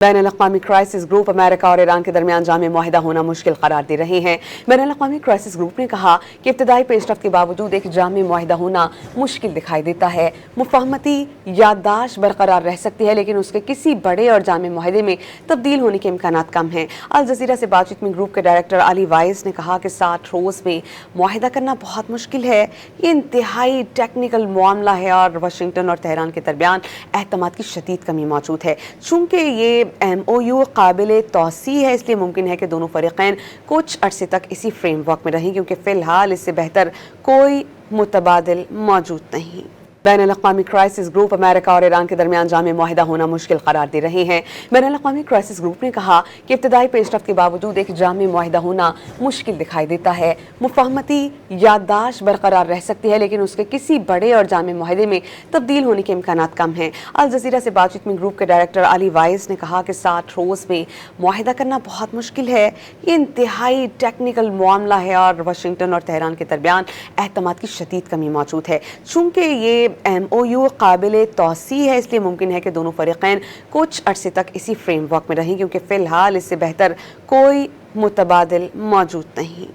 बैन-अल-अक़वामी crisis group America और Iran के दरमियान जामे मुआहिदा होना मुश्किल करार दे रहे हैं। बैन-अल-अक़वामी क्राइसिस ग्रुप ने कहा कि इब्तिदाई पेशरफ्त के बावजूद एक जामे मुआहिदा होना मुश्किल दिखाई देता है। मुफाहमती याददाश्त बरकरार रह सकती है, लेकिन उसके किसी बड़े और जामे मुआहिदे में तब्दील होने के इम्कानात कम हैं। अल जज़ीरा से बातचीत में ग्रुप के डायरेक्टर अली वाइस ने कहा कि 60 रोज़ में मुआहिदा करना बहुत मुश्किल है। ये इंतहाई टेक्निकल मामला है और वाशिंगटन और तेहरान के दरमियान एतमाद की शदीद कमी मौजूद है। चूँकि ये MOU काबिल तौसी है, इसलिए मुमकिन है कि दोनों फरीक़ैन कुछ अरसे तक इसी फ्रेमवर्क में रहें, क्योंकि फ़िलहाल इससे बेहतर कोई मुतबादिल मौजूद नहीं। बैन-अल-अक़वामी क्राइसिस ग्रुप अमेरिका और ईरान के दरमियान जामे मुआहिदा होना मुश्किल करार दे रहे हैं। बैन-अल-अक़वामी क्राइसिस ग्रुप ने कहा कि इब्तिदाई पेशरफ्त के बावजूद एक जामे मुआहिदा होना मुश्किल दिखाई देता है। मुफाहमती याददाश्त बरकरार रह सकती है, लेकिन उसके किसी बड़े और जामे मुआहिदे में तब्दील होने के इम्कानात कम हैं। अल जज़ीरा से बातचीत में ग्रुप के डायरेक्टर अली वाइस ने कहा कि 60 रोज़ में मुआहिदा करना बहुत मुश्किल है। ये इंतहाई टेक्निकल मामला है और वाशिंगटन और तेहरान के दरमियान एतमाद की शदीद कमी मौजूद है। चूँकि ये MOU काबिल तौसी है, इसलिए मुमकिन है कि दोनों फरीक़ैन कुछ अरसे तक इसी फ्रेमवर्क में रहें, क्योंकि फ़िलहाल इससे बेहतर कोई मुतबादिल मौजूद नहीं।